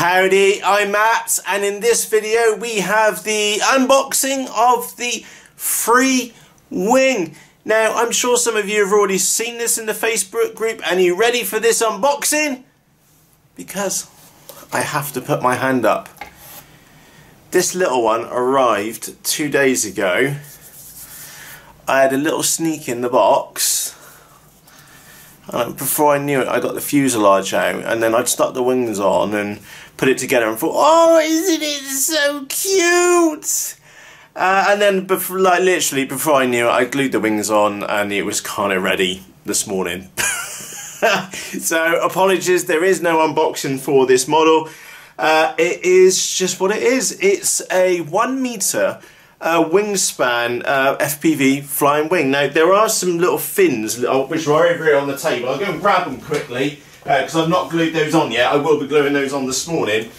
Howdy, I'm Matt, and in this video we have the unboxing of the Freewing. Now, I'm sure some of you have already seen this in the Facebook group. And are you ready for this unboxing? Because I have to put my hand up. This little one arrived 2 days ago. I had a little sneak in the box. Before I knew it, I got the fuselage out, and then I'd stuck the wings on and put it together and thought, oh, isn't it so cute? And then, literally before I knew it, I glued the wings on and it was kind of ready this morning. So apologies, there is no unboxing for this model. It is just what it is. It's a 1 meter wingspan FPV flying wing. Now there are some little fins which are over here on the table. I'll go and grab them quickly because I've not glued those on yet. I will be gluing those on this morning,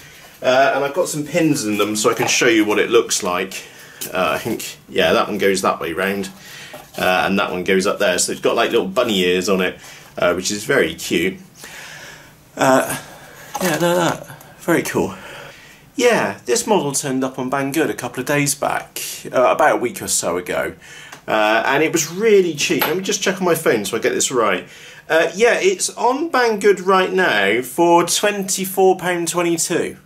and I've got some pins in them so I can show you what it looks like. I think, yeah, that one goes that way round, and that one goes up there, so it's got like little bunny ears on it, which is very cute. Yeah, that very cool. Yeah, this model turned up on Banggood a couple of days back, about a week or so ago, and it was really cheap. Let me just check on my phone so I get this right. Yeah, it's on Banggood right now for £24.22.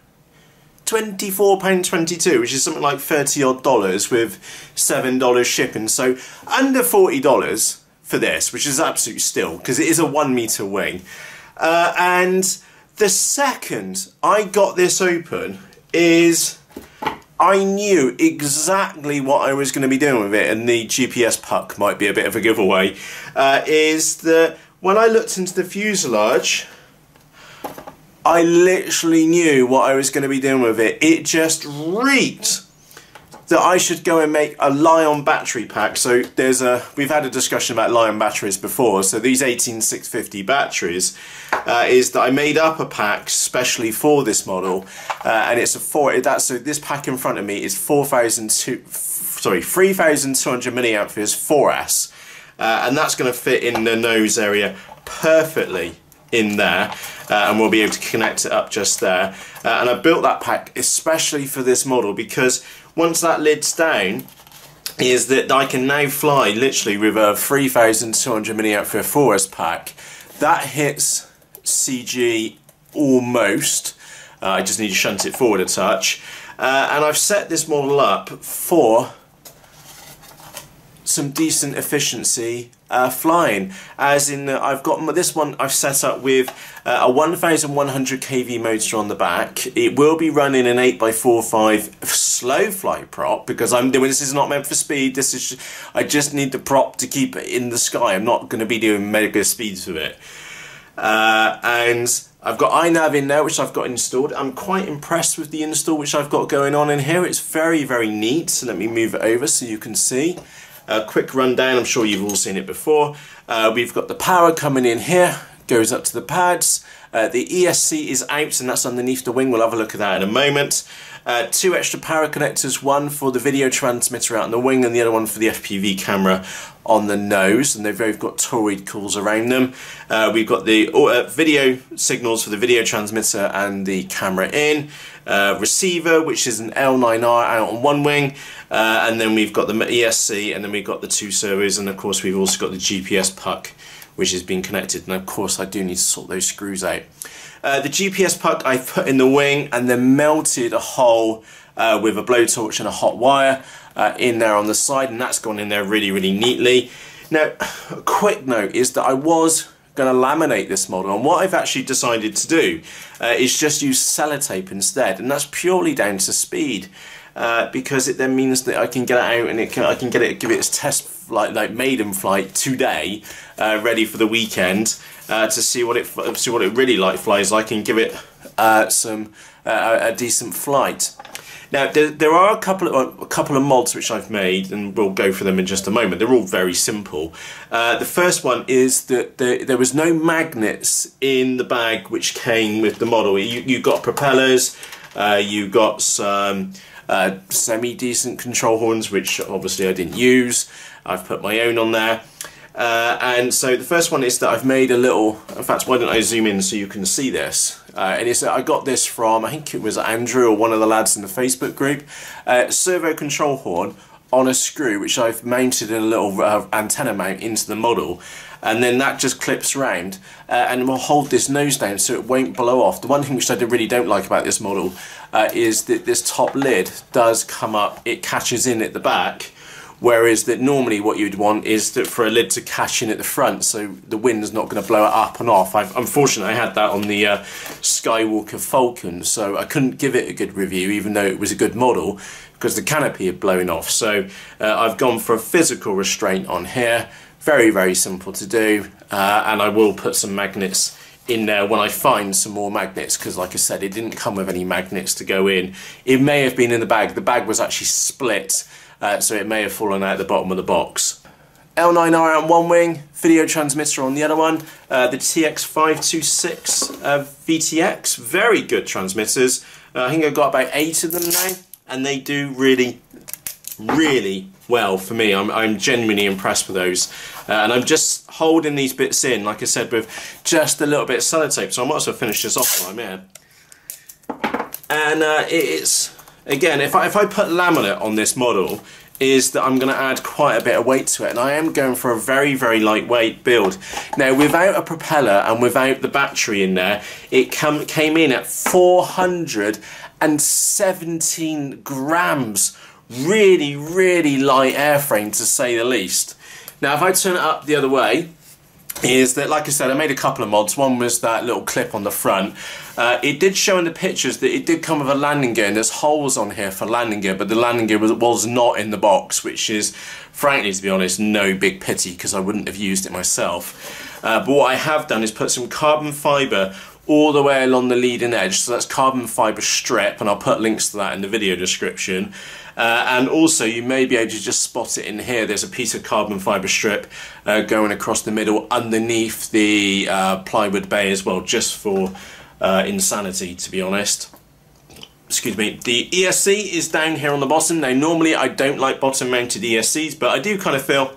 £24.22, which is something like $30 odd with $7 shipping, so under $40 for this, which is absolute steal because it is a 1 meter wing. And the second I got this open is I knew exactly what I was going to be doing with it, and the GPS puck might be a bit of a giveaway, is that when I looked into the fuselage, I literally knew what I was going to be doing with it. It just reeked that I should go and make a Lion battery pack. So we've had a discussion about Lion batteries before. So these 18650 batteries is that I made up a pack specially for this model, and it's so this pack in front of me is 3200 milliamperes 4S, and that's going to fit in the nose area perfectly in there, and we'll be able to connect it up just there. And I built that pack especially for this model because once that lid's down, is that I can now fly literally with a 3200 milliampere 4S pack. That hits CG almost. I just need to shunt it forward a touch, and I've set this model up for some decent efficiency flying, as in I've got this one I've set up with a 1100 kV motor on the back. It will be running an 8x45 slow flight prop because this is not meant for speed. This is I just need the prop to keep it in the sky. I'm not going to be doing mega speeds with it. And I've got iNav in there, which I've got installed. I'm quite impressed with the install which I've got going on in here. It's very, very neat. So let me move it over so you can see. A quick rundown, I'm sure you've all seen it before. We've got the power coming in here, goes up to the pads. The ESC is out and that's underneath the wing. We'll have a look at that in a moment. 2 extra power connectors, one for the video transmitter out on the wing and the other one for the FPV camera on the nose, and they've both got toroid cools around them. We've got the video signals for the video transmitter and the camera in. Receiver, which is an L9R out on one wing, and then we've got the ESC, and then we've got the 2 servos, and of course we've also got the GPS puck which has been connected, and of course I do need to sort those screws out. The GPS puck I put in the wing and then melted a hole with a blowtorch and a hot wire in there on the side, and that's gone in there really, really neatly. Now, a quick note is that I was going to laminate this model, and what I've actually decided to do is just use sellotape instead, and that's purely down to speed, because it then means that I can get it out and I can give it its test flight, like maiden flight today, ready for the weekend, to see what it really flies like, and give it a decent flight. Now there are a couple of mods which I've made, and we'll go for them in just a moment. They're all very simple. The first one is that there was no magnets in the bag which came with the model. You got propellers, you got some semi-decent control horns, which obviously I didn't use. I've put my own on there. And so the first one is that I've made a little, in fact, why don't I zoom in so you can see this? and I got this from, I think it was Andrew or one of the lads in the Facebook group. Servo control horn on a screw, which I've mounted in a little antenna mount into the model, and then that just clips round and will hold this nose down so it won't blow off. The one thing which I really don't like about this model is that this top lid does come up, it catches in at the back, whereas that normally what you'd want is that for a lid to catch in at the front so the wind's not going to blow it up and off. Unfortunately I had that on the Skywalker Falcon, so I couldn't give it a good review even though it was a good model because the canopy had blown off. So I've gone for a physical restraint on here. Very, very simple to do, and I will put some magnets in there when I find some more magnets, because like I said, it didn't come with any magnets to go in. It may have been in the bag. The bag was actually split, so it may have fallen out the bottom of the box. L9R on one wing, video transmitter on the other one, the TX526 VTX, very good transmitters. I think I've got about 8 of them now, and they do really, really well for me. I'm genuinely impressed with those, and I'm just holding these bits in, like I said, with just a little bit of sellotape, so I might as well finish this off while I'm here. And it's, again, if I put laminate on this model, is that I'm going to add quite a bit of weight to it, and I am going for a very, very lightweight build. Now, without a propeller and without the battery in there, it came in at 417 grams. Really, really light airframe, to say the least. Now, if I turn it up the other way, is that, like I said, I made a couple of mods. One was that little clip on the front. It did show in the pictures that it did come with a landing gear, and there's holes on here for landing gear, but the landing gear was not in the box, which is, frankly, to be honest, no big pity, because I wouldn't have used it myself. But what I have done is put some carbon fibre all the way along the leading edge, so that's carbon fibre strip, and I'll put links to that in the video description. And also you may be able to just spot it in here. There's a piece of carbon fibre strip going across the middle underneath the plywood bay as well, just for insanity, to be honest. Excuse me. The ESC is down here on the bottom. Now, normally I don't like bottom mounted ESCs, but I do kind of feel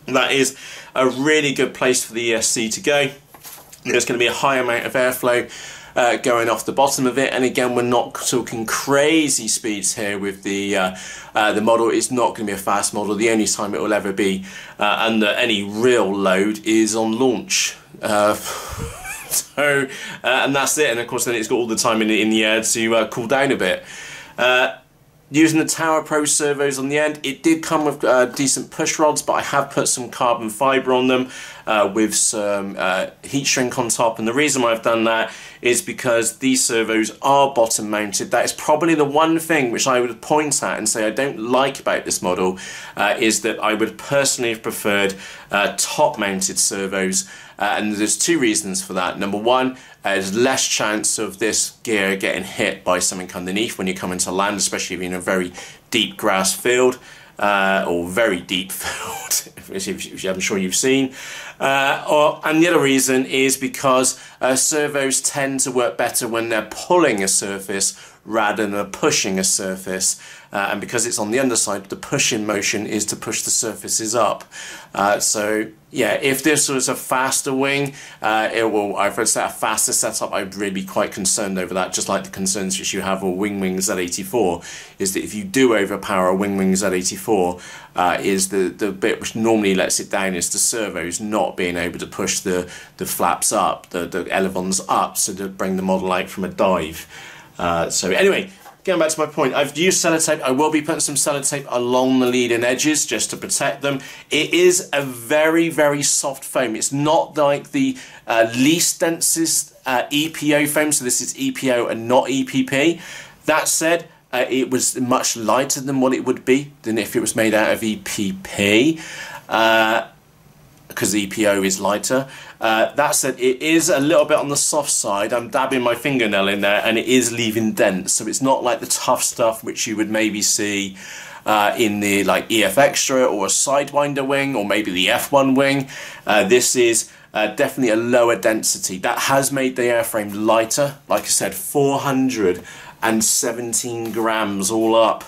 that is a really good place for the ESC to go. There's going to be a high amount of airflow going off the bottom of it, and again, we're not talking crazy speeds here with the model. It's not going to be a fast model. The only time it will ever be under any real load is on launch. So and that's it, and of course then it's got all the time in the air to cool down a bit. Using the Tower Pro servos on the end, it did come with decent push rods, but I have put some carbon fibre on them with some heat shrink on top, and the reason why I've done that is because these servos are bottom mounted. That is probably the one thing which I would point at and say I don't like about this model, is that I would personally have preferred top mounted servos, and there's two reasons for that. Number one, there's less chance of this gear getting hit by something underneath when you come into land, especially if you're in a very deep grass field, or very deep field, which I'm sure you've seen. And the other reason is because servos tend to work better when they're pulling a surface rather than pushing a surface, and because it's on the underside, the pushing motion is to push the surfaces up. So yeah, if this was a faster wing, if it's a faster setup, I'd really be quite concerned over that, just like the concerns which you have with Wing Z84, is that if you do overpower a Wing Z84, is the bit which normally lets it down is the servos not being able to push the flaps up, the elevons up, so to bring the model out from a dive. So anyway, going back to my point, I've used sellotape. I will be putting some sellotape along the leading edges just to protect them. It is a very, very soft foam. It's not like the least densest EPO foam, so this is EPO and not EPP. That said, it was much lighter than what it would be than if it was made out of EPP, because EPO is lighter. That said, it is a little bit on the soft side. I'm dabbing my fingernail in there, and it is leaving dents, so it's not like the tough stuff which you would maybe see in the like EF Extra or a Sidewinder wing, or maybe the F1 wing. This is definitely a lower density. That has made the airframe lighter. Like I said, 417 grams all up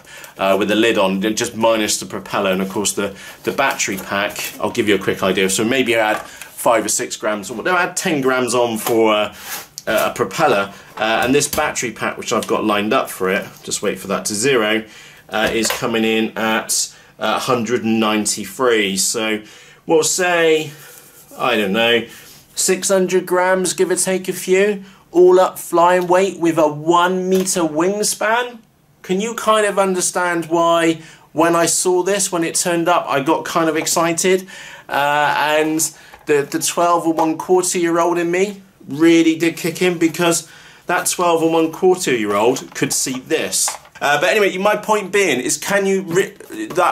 with the lid on, just minus the propeller, and of course the battery pack. I'll give you a quick idea. So maybe I add 5 or 6 grams on. No, I add 10 grams on for a propeller, and this battery pack which I've got lined up for it, just wait for that to zero, is coming in at 193. So we'll say, I don't know, 600 grams, give or take a few, all up flying weight with a 1 meter wingspan. Can you kind of understand why when I saw this, when it turned up, I got kind of excited, and the 12 and 1/4 year old in me really did kick in, because that 12 and 1/4 year old could see this. But anyway, my point being is, can you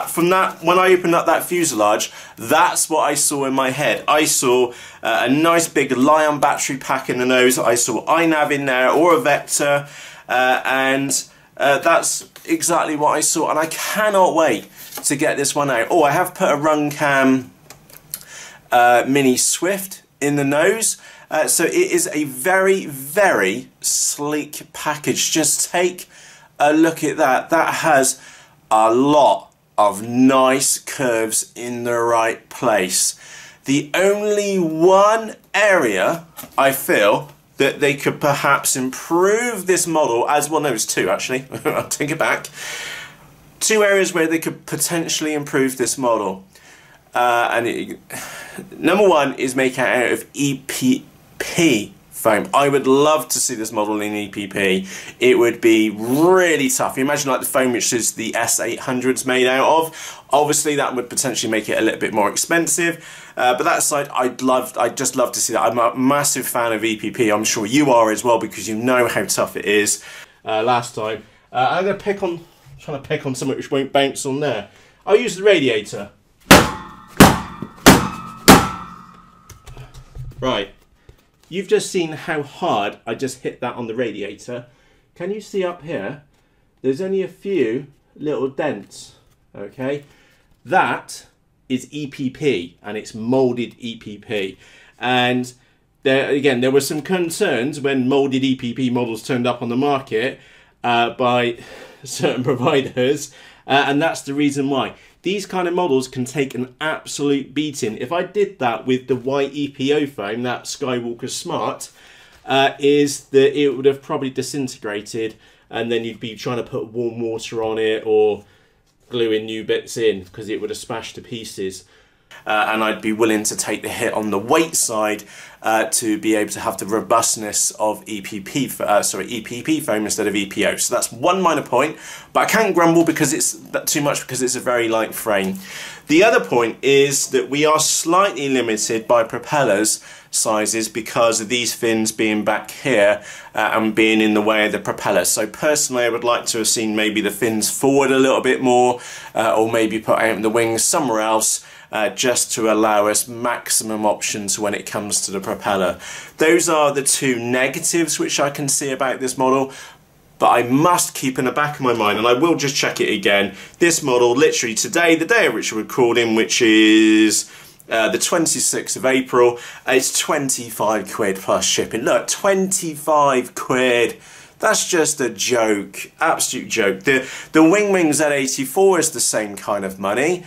from that, when I opened up that fuselage, that's what I saw in my head. I saw a nice big Lion battery pack in the nose. I saw iNav in there, or a Vector, and that's exactly what I saw, and I cannot wait to get this one out. Oh, I have put a Runcam Mini Swift in the nose. So it is a very, very sleek package. Just take a look at that. That has a lot of nice curves in the right place. The only one area I feel that they could perhaps improve this model, as well, no, it's two actually, I'll take it back. Two areas where they could potentially improve this model. Number one is make it out of EPP foam. I would love to see this model in EPP. It would be really tough. You imagine like the foam which is the S800's made out of. Obviously that would potentially make it a little bit more expensive, but that aside, I'd just love to see that. I'm a massive fan of EPP. I'm sure you are as well, because you know how tough it is. Last time, I'm trying to pick on something which won't bounce on there. I'll use the radiator. Right, you've just seen how hard I just hit that on the radiator. Can you see up here? There's only a few little dents, okay? That is EPP, and it's molded EPP. And there were some concerns when molded EPP models turned up on the market by certain providers, and that's the reason why. These kind of models can take an absolute beating. If I did that with the white EPO foam, that Skywalker Smart, it would have probably disintegrated, and then you'd be trying to put warm water on it or gluing new bits in, because it would have smashed to pieces. And I'd be willing to take the hit on the weight side to be able to have the robustness of EPP foam instead of EPO. So that's one minor point, but I can't grumble because it's too much, because it's a very light frame. The other point is that we are slightly limited by propellers sizes because of these fins being back here and being in the way of the propeller. So personally, I would like to have seen maybe the fins forward a little bit more, or maybe put out the wings somewhere else, just to allow us maximum options when it comes to the propeller. Those are the two negatives which I can see about this model, but I must keep in the back of my mind, and I will just check it again. This model, literally today, the day of which we're recording, which is the 26th of April, it's 25 quid plus shipping. Look, 25 quid. That's just a joke, absolute joke. The Wing Z84 is the same kind of money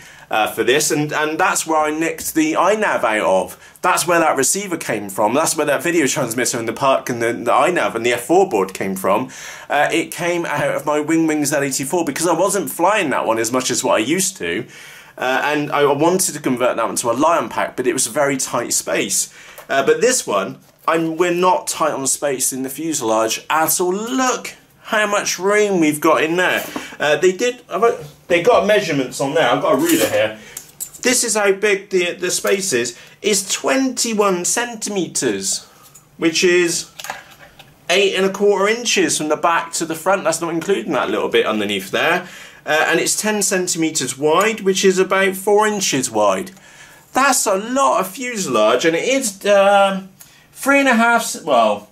for this, and that's where I nicked the iNav out of. That's where that receiver came from. That's where that video transmitter and the park and the iNav and the F4 board came from. It came out of my Wing Z84 because I wasn't flying that one as much as what I used to, and I wanted to convert that one to a Lion pack, but it was a very tight space. But this one, we're not tight on space in the fuselage at all. Look how much room we've got in there. They got measurements on there. I've got a ruler here. This is how big the space is. It's 21 centimeters, which is 8¼ inches from the back to the front. That's not including that little bit underneath there. And it's 10 centimeters wide, which is about 4 inches wide. That's a lot of fuselage, and it is 3.5, well,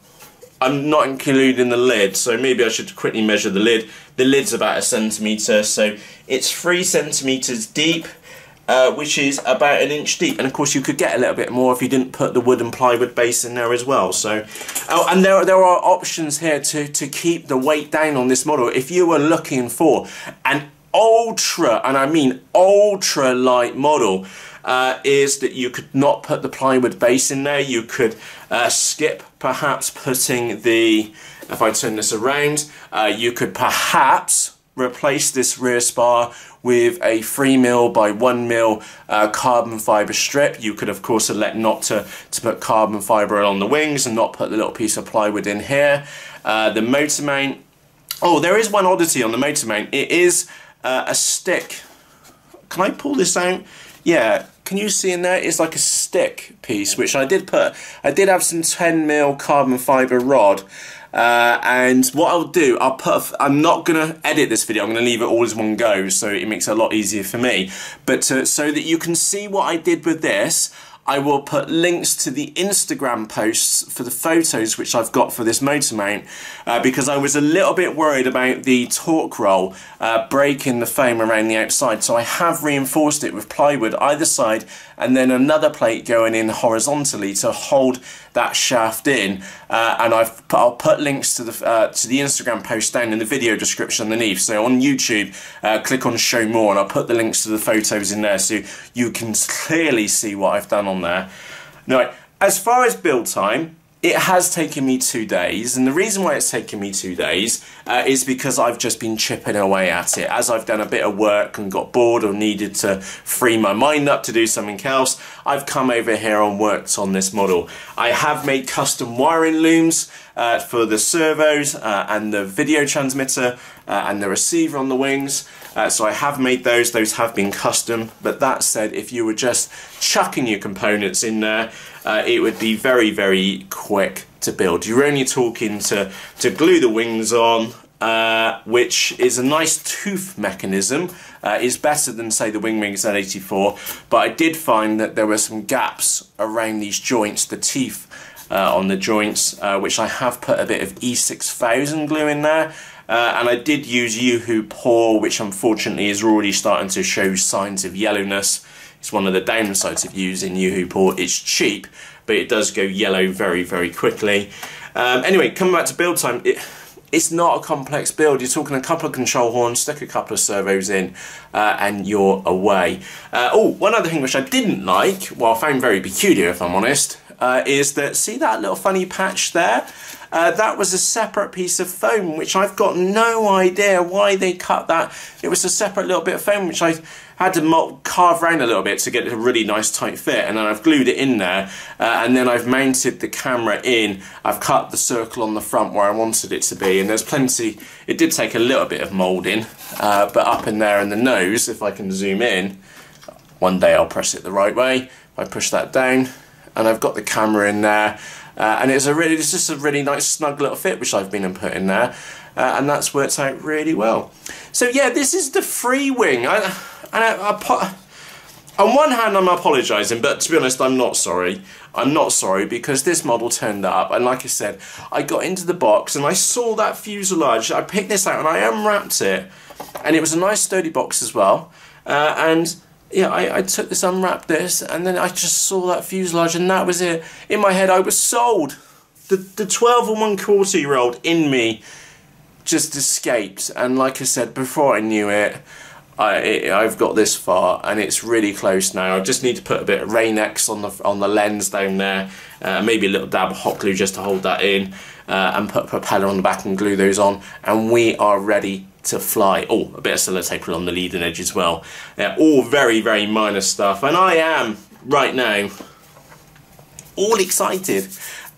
I'm not including the lid, so maybe I should quickly measure the lid. The lid's about 1 centimetre, so it's 3 centimetres deep, which is about 1 inch deep. And of course you could get a little bit more if you didn't put the wood and plywood base in there as well. So, oh, and there are options here to keep the weight down on this model. If you were looking for an ultra, and I mean ultra light model is that you could not put the plywood base in there. You could skip perhaps putting the, if I turn this around, you could perhaps replace this rear spar with a 3mm by 1mm carbon fibre strip. You could of course elect not to put carbon fibre on the wings and not put the little piece of plywood in here. The motor mount, oh, there is one oddity on the motor mount. It is a stick. Can I pull this out? Yeah, can you see in there? It's like a stick piece, which I did put. I did have some 10mm carbon fibre rod. And what I'll do, I'm not going to edit this video, I'm going to leave it all as one go, so it makes it a lot easier for me. But so that you can see what I did with this, I will put links to the Instagram posts for the photos which I've got for this motor mount, because I was a little bit worried about the torque roll breaking the foam around the outside. So I have reinforced it with plywood either side and then another plate going in horizontally to hold that shaft in, and I'll put links to the Instagram post down in the video description underneath. So on YouTube, click on show more and I'll put the links to the photos in there so you can clearly see what I've done on there. Now, as far as build time, it has taken me 2 days, and the reason why it's taken me 2 days is because I've just been chipping away at it. As I've done a bit of work and got bored or needed to free my mind up to do something else, I've come over here and worked on this model. I have made custom wiring looms for the servos and the video transmitter and the receiver on the wings. So I have made those have been custom, but that said, if you were just chucking your components in there, it would be very, very quick to build. You're only talking to glue the wings on, which is a nice tooth mechanism. Is better than, say, the Wing Z84, but I did find that there were some gaps around these joints, the teeth on the joints, which I have put a bit of E6000 glue in there. And I did use UHU Por, which unfortunately is already starting to show signs of yellowness. It's one of the downsides of using UHU Por. It's cheap, but it does go yellow very, very quickly. Anyway, coming back to build time, it's not a complex build. You're talking a couple of control horns, stick a couple of servos in, and you're away. Oh, one other thing which I didn't like, well, I found very peculiar if I'm honest, is that, see that little funny patch there? That was a separate piece of foam, which I've got no idea why they cut that. It was a separate little bit of foam, which I had to carve around a little bit to get a really nice tight fit, and then I've glued it in there, and then I've mounted the camera in. I've cut the circle on the front where I wanted it to be, and there's plenty. It did take a little bit of moulding, but up in there in the nose, if I can zoom in, one day I'll press it the right way. If I push that down, and I've got the camera in there, and it's just a really nice snug little fit which I've been and put in there, and that's worked out really well. So yeah, this is the Freewing. On one hand I'm apologising, but to be honest I'm not sorry. I'm not sorry, because this model turned up, and like I said, I got into the box and I saw that fuselage. I picked this out and I unwrapped it, and it was a nice sturdy box as well, and yeah, I took this, unwrapped this, and then I just saw that fuselage, and that was it. In my head, I was sold. The 12 and 1/4-year-old in me just escaped, and like I said, before I knew it, I've got this far, and it's really close now. I just need to put a bit of Rain-X on the lens down there, maybe a little dab of hot glue just to hold that in, and put a propeller on the back and glue those on, and we are ready to fly. Oh, a bit of sellotape on the leading edge as well. They're all very, very minor stuff, and I am right now all excited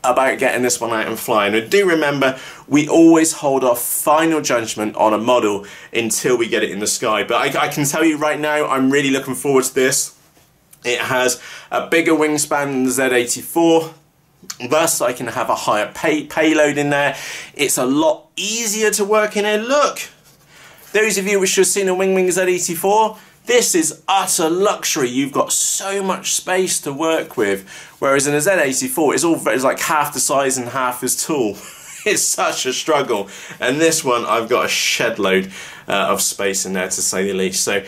about getting this one out and flying. And do remember, we always hold our final judgment on a model until we get it in the sky. But I can tell you right now, I'm really looking forward to this. It has a bigger wingspan than the Z84. Thus, I can have a higher payload in there. It's a lot easier to work in here. Look! Those of you which have seen a Wing Z84, this is utter luxury. You've got so much space to work with, whereas in a Z84 it's like half the size and half as tall. It's such a struggle, and this one I've got a shed load of space in there, to say the least. So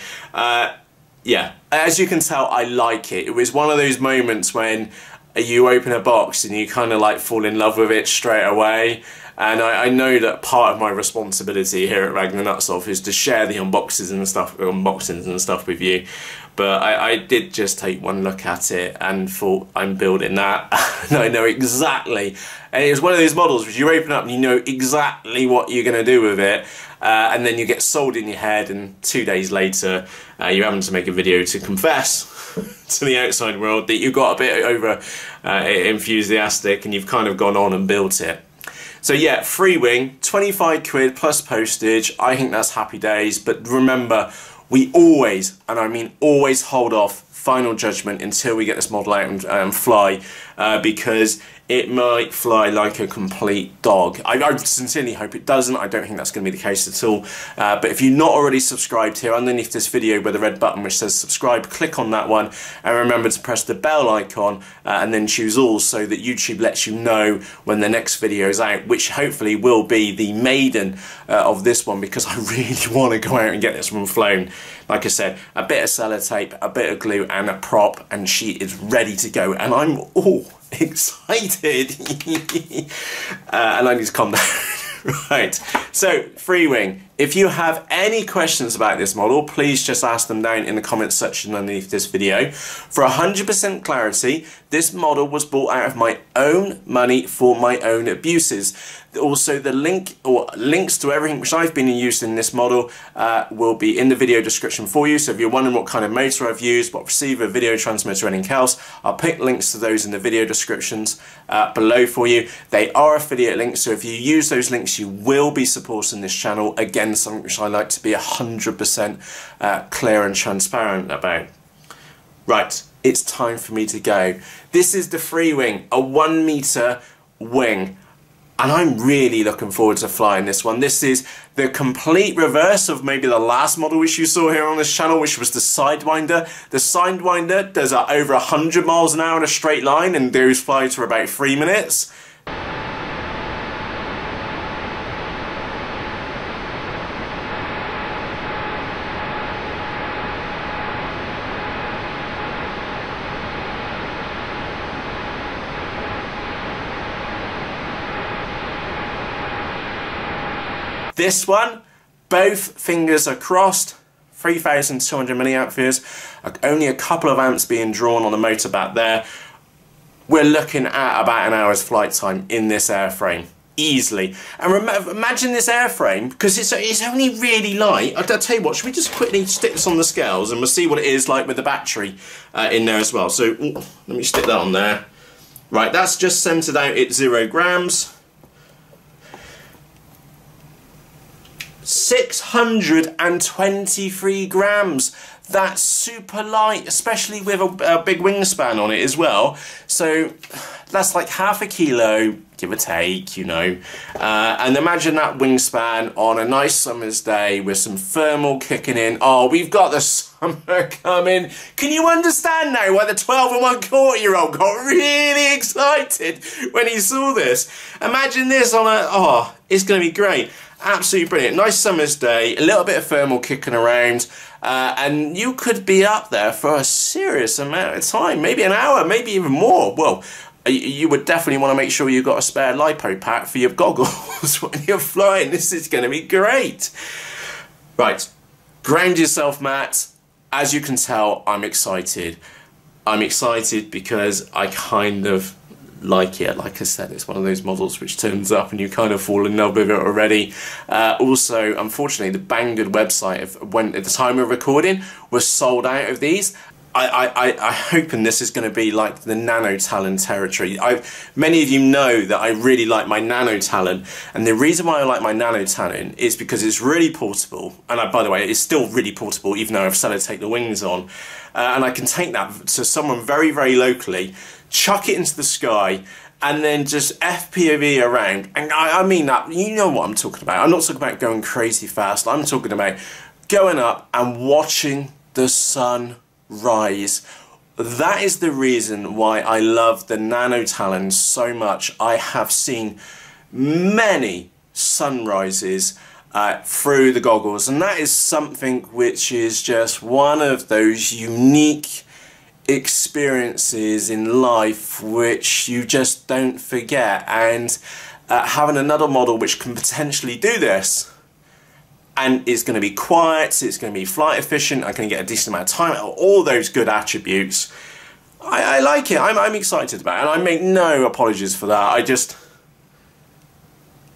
yeah, as you can tell, I like it. It was one of those moments when you open a box and you kind of like fall in love with it straight away, and I know that part of my responsibility here at Ragnar Nutsoff is to share the unboxings and stuff with you. But I did just take one look at it and thought, I'm building that. And I know exactly, and it's one of those models which you open up and you know exactly what you're going to do with it, and then you get sold in your head, and 2 days later you're having to make a video to confess to the outside world that you got a bit over enthusiastic and you've kind of gone on and built it. So yeah, Freewing, 25 quid plus postage. I think that's happy days, but remember, we always, and I mean always, hold off final judgment until we get this model out and fly, because it might fly like a complete dog. I sincerely hope it doesn't. I don't think that's going to be the case at all. But if you're not already subscribed here, underneath this video where the red button which says subscribe, click on that one, and remember to press the bell icon and then choose all, so that YouTube lets you know when the next video is out, which hopefully will be the maiden of this one, because I really want to go out and get this one flown. Like I said, a bit of sellotape, a bit of glue and a prop, and she is ready to go, and I'm all excited. And I need to calm down. Right, so Freewing, if you have any questions about this model, please just ask them down in the comments section underneath this video. For 100% clarity, this model was bought out of my own money for my own abuses. Also, the link or links to everything which I've been used in this model will be in the video description for you. So if you're wondering what kind of motor I've used, what receiver, video transmitter, anything else, I'll put links to those in the video descriptions below for you. They are affiliate links, so if you use those links, you will be supporting this channel. Again, something which I like to be 100% clear and transparent about. Right, it's time for me to go. This is the Freewing, a 1 meter wing. And I'm really looking forward to flying this one. This is the complete reverse of maybe the last model which you saw here on this channel, which was the Sidewinder. The Sidewinder does over 100 miles an hour in a straight line, and those fly for about 3 minutes. This one, both fingers are crossed, 3,200 milliamperes, only a couple of amps being drawn on the motor back there. We're looking at about an hour's flight time in this airframe, easily. And remember, imagine this airframe, because it's only really light. I'll tell you what, should we just quickly stick this on the scales and we'll see what it is like with the battery in there as well. So let me stick that on there. Right, that's just centered out at 0 grams. 623 grams. That's super light, especially with a big wingspan on it as well. So that's like half a kilo, give or take, you know. And imagine that wingspan on a nice summer's day with some thermal kicking in. Oh, we've got the summer coming. Can you understand now why the 12 and 1/4-year-old got really excited when he saw this? Imagine this on a, oh, it's going to be great. Absolutely brilliant. Nice summer's day, a little bit of thermal kicking around, and you could be up there for a serious amount of time, maybe an hour, maybe even more. Well, you would definitely want to make sure you've got a spare lipo pack for your goggles when you're flying. This is going to be great. Right, ground yourself, Matt. As you can tell, I'm excited. I'm excited because I kind of like it. Like I said, it's one of those models which turns up and you kind of fall in love with it already. Also, unfortunately, the Banggood website, when at the time of recording, was sold out of these. I'm hoping this is going to be like the Nano Talon territory. Many of you know that I really like my Nano Talon, and the reason why I like my Nano Talon is because it's really portable, and by the way, it's still really portable even though I've sellotaped the wings on, and I can take that to someone very, very locally, chuck it into the sky, and then just FPV around. And I mean that, you know what I'm talking about. I'm not talking about going crazy fast. I'm talking about going up and watching the sun rise. That is the reason why I love the Nano Talon so much. I have seen many sunrises through the goggles, and that is something which is just one of those unique experiences in life which you just don't forget. And having another model which can potentially do this, and it's going to be quiet, it's going to be flight efficient, I can get a decent amount of time, all those good attributes. I like it. I'm excited about it, and I make no apologies for that.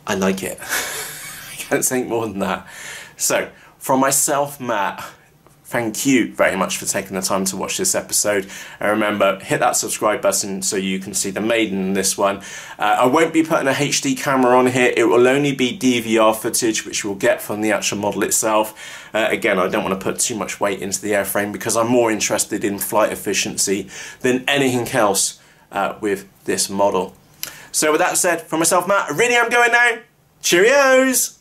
I like it. I can't say more than that. So, from myself, Matt, thank you very much for taking the time to watch this episode. And remember, hit that subscribe button so you can see the maiden in this one. I won't be putting a HD camera on here. It will only be DVR footage, which we'll get from the actual model itself. Again, I don't want to put too much weight into the airframe because I'm more interested in flight efficiency than anything else with this model. So with that said, from myself, Matt, I really am going now. Cheerios!